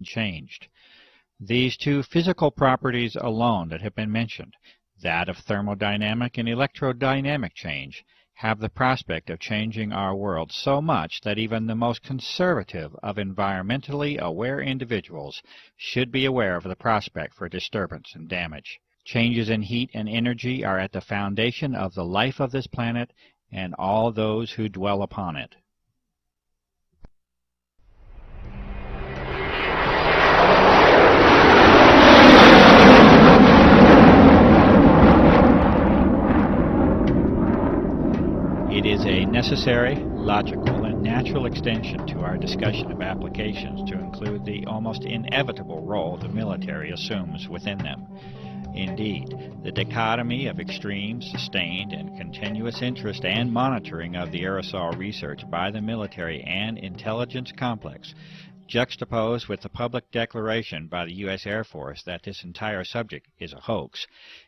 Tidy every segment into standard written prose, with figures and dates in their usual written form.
changed. These two physical properties alone that have been mentioned, that of thermodynamic and electrodynamic change, have the prospect of changing our world so much that even the most conservative of environmentally aware individuals should be aware of the prospect for disturbance and damage. Changes in heat and energy are at the foundation of the life of this planet and all those who dwell upon it. It is a necessary, logical, and natural extension to our discussion of applications to include the almost inevitable role the military assumes within them. Indeed, the dichotomy of extreme, sustained, and continuous interest and monitoring of the aerosol research by the military and intelligence complex, juxtaposed with the public declaration by the U.S. Air Force that this entire subject is a hoax,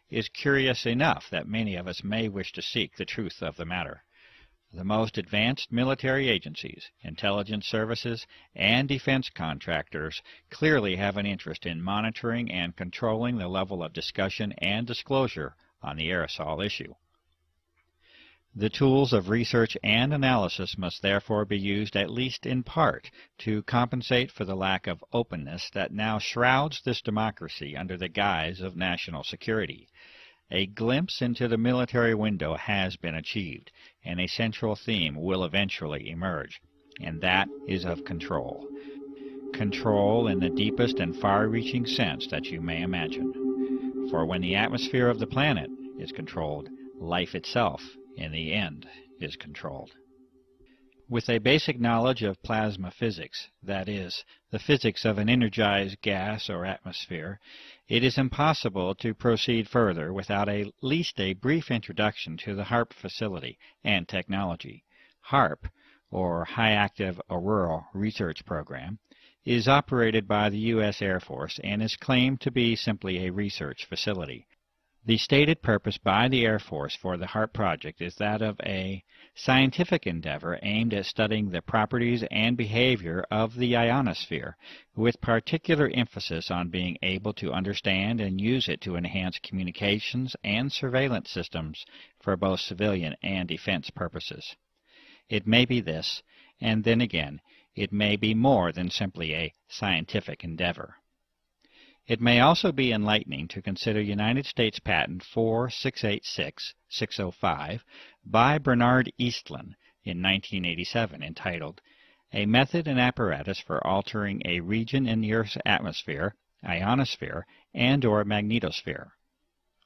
is curious enough that many of us may wish to seek the truth of the matter. The most advanced military agencies, intelligence services, and defense contractors clearly have an interest in monitoring and controlling the level of discussion and disclosure on the aerosol issue. The tools of research and analysis must therefore be used at least in part to compensate for the lack of openness that now shrouds this democracy under the guise of national security. A glimpse into the military window has been achieved, and a central theme will eventually emerge, and that is of control. Control in the deepest and far-reaching sense that you may imagine. For when the atmosphere of the planet is controlled, life itself, in the end, is controlled. With a basic knowledge of plasma physics, that is, the physics of an energized gas or atmosphere, it is impossible to proceed further without at least a brief introduction to the HAARP facility and technology. HAARP, or High Active Auroral Research Program, is operated by the U.S. Air Force and is claimed to be simply a research facility. The stated purpose by the Air Force for the HAARP project is that of a scientific endeavor aimed at studying the properties and behavior of the ionosphere, with particular emphasis on being able to understand and use it to enhance communications and surveillance systems for both civilian and defense purposes. It may be this, and then again, it may be more than simply a scientific endeavor. It may also be enlightening to consider United States Patent 4686605 by Bernard Eastlund in 1987 entitled, A Method and Apparatus for Altering a Region in the Earth's Atmosphere, Ionosphere, and/or Magnetosphere.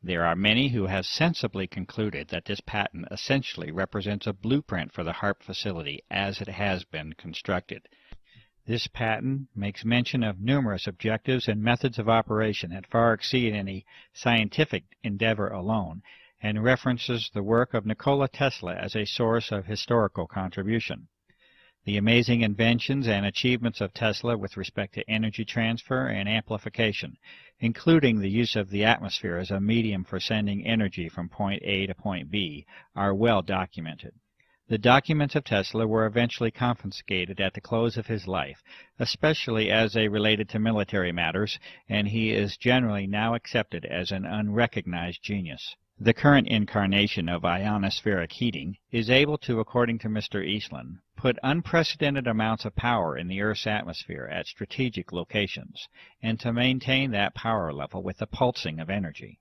There are many who have sensibly concluded that this patent essentially represents a blueprint for the HAARP facility as it has been constructed. This patent makes mention of numerous objectives and methods of operation that far exceed any scientific endeavor alone, and references the work of Nikola Tesla as a source of historical contribution. The amazing inventions and achievements of Tesla with respect to energy transfer and amplification, including the use of the atmosphere as a medium for sending energy from point A to point B, are well documented. The documents of Tesla were eventually confiscated at the close of his life, especially as they related to military matters, and he is generally now accepted as an unrecognized genius. The current incarnation of ionospheric heating is able to, according to Mr. Eastlund, put unprecedented amounts of power in the Earth's atmosphere at strategic locations, and to maintain that power level with the pulsing of energy.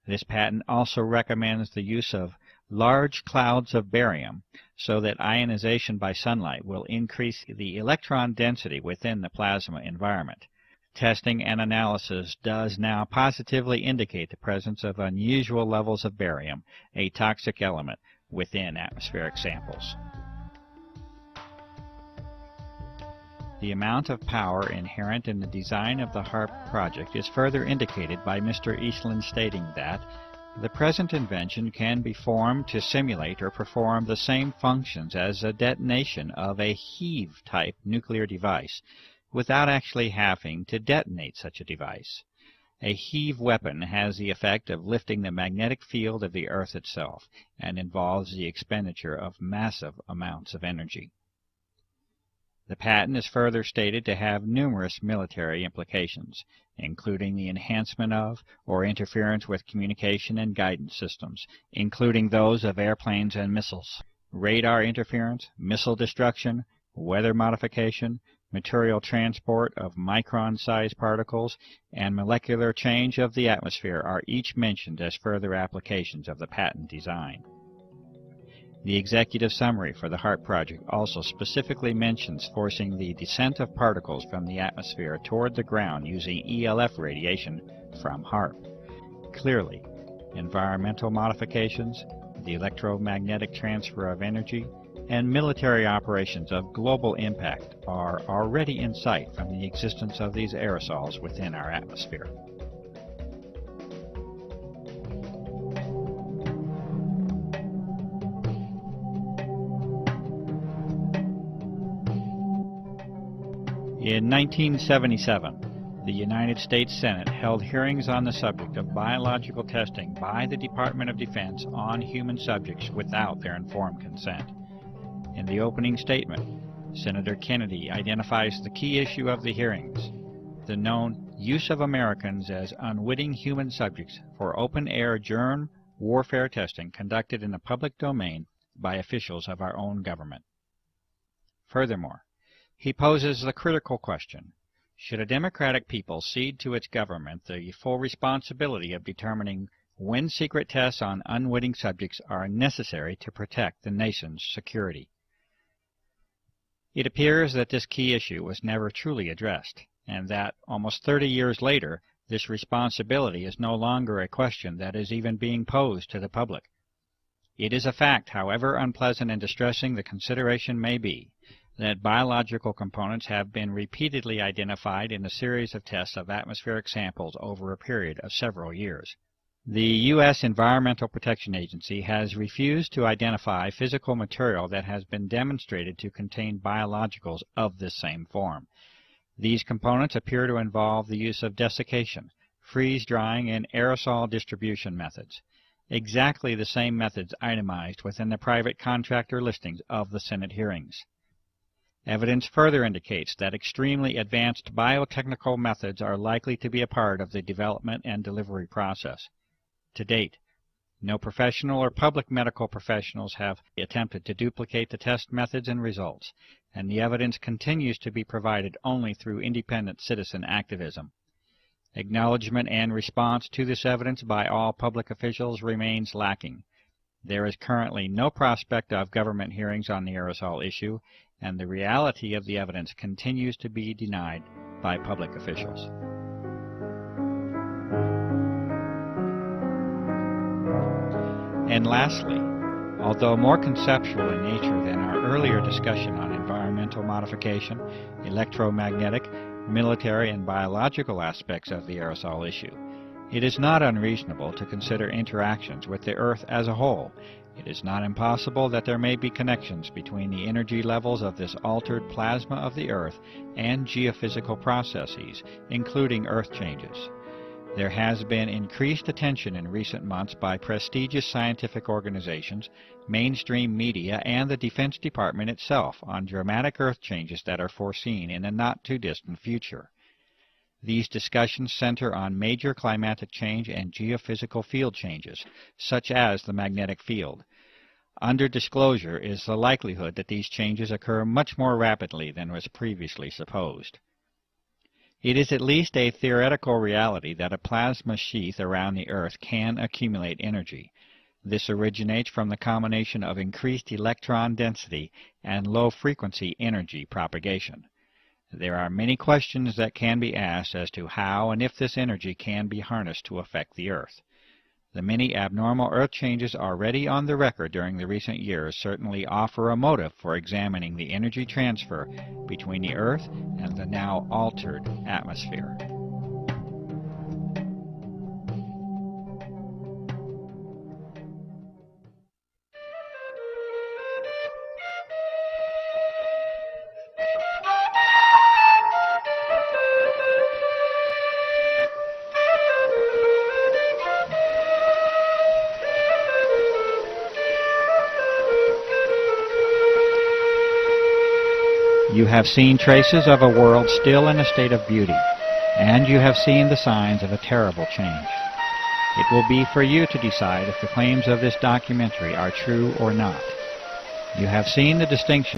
This patent also recommends the use of large clouds of barium so that ionization by sunlight will increase the electron density within the plasma environment. Testing and analysis does now positively indicate the presence of unusual levels of barium, a toxic element, within atmospheric samples. The amount of power inherent in the design of the HAARP project is further indicated by Mr. Eastlund stating that the present invention can be formed to simulate or perform the same functions as a detonation of a heave-type nuclear device without actually having to detonate such a device. A heave weapon has the effect of lifting the magnetic field of the Earth itself and involves the expenditure of massive amounts of energy. The patent is further stated to have numerous military implications, including the enhancement of or interference with communication and guidance systems, including those of airplanes and missiles, radar interference, missile destruction, weather modification, material transport of micron-sized particles, and molecular change of the atmosphere are each mentioned as further applications of the patent design. The executive summary for the HARP project also specifically mentions forcing the descent of particles from the atmosphere toward the ground using ELF radiation from HARP. Clearly, environmental modifications, the electromagnetic transfer of energy, and military operations of global impact are already in sight from the existence of these aerosols within our atmosphere. In 1977, the United States Senate held hearings on the subject of biological testing by the Department of Defense on human subjects without their informed consent. In the opening statement, Senator Kennedy identifies the key issue of the hearings, the known use of Americans as unwitting human subjects for open-air germ warfare testing conducted in the public domain by officials of our own government. Furthermore, he poses the critical question, should a democratic people cede to its government the full responsibility of determining when secret tests on unwitting subjects are necessary to protect the nation's security? It appears that this key issue was never truly addressed, and that, almost 30 years later, this responsibility is no longer a question that is even being posed to the public. It is a fact, however unpleasant and distressing the consideration may be, that biological components have been repeatedly identified in a series of tests of atmospheric samples over a period of several years. The U.S. Environmental Protection Agency has refused to identify physical material that has been demonstrated to contain biologicals of this same form. These components appear to involve the use of desiccation, freeze-drying, and aerosol distribution methods, exactly the same methods itemized within the private contractor listings of the Senate hearings. Evidence further indicates that extremely advanced biotechnical methods are likely to be a part of the development and delivery process. To date, no professional or public medical professionals have attempted to duplicate the test methods and results, and the evidence continues to be provided only through independent citizen activism. Acknowledgement and response to this evidence by all public officials remains lacking. There is currently no prospect of government hearings on the aerosol issue, and the reality of the evidence continues to be denied by public officials. And lastly, although more conceptual in nature than our earlier discussion on environmental modification, electromagnetic, military, and biological aspects of the aerosol issue, it is not unreasonable to consider interactions with the Earth as a whole. It is not impossible that there may be connections between the energy levels of this altered plasma of the Earth and geophysical processes, including Earth changes. There has been increased attention in recent months by prestigious scientific organizations, mainstream media, and the Defense Department itself on dramatic Earth changes that are foreseen in the not-too-distant future. These discussions center on major climatic change and geophysical field changes, such as the magnetic field. Under disclosure is the likelihood that these changes occur much more rapidly than was previously supposed. It is at least a theoretical reality that a plasma sheath around the Earth can accumulate energy. This originates from the combination of increased electron density and low-frequency energy propagation. There are many questions that can be asked as to how and if this energy can be harnessed to affect the Earth. The many abnormal Earth changes already on the record during the recent years certainly offer a motive for examining the energy transfer between the Earth and the now altered atmosphere. You have seen traces of a world still in a state of beauty, and you have seen the signs of a terrible change. It will be for you to decide if the claims of this documentary are true or not. You have seen the distinction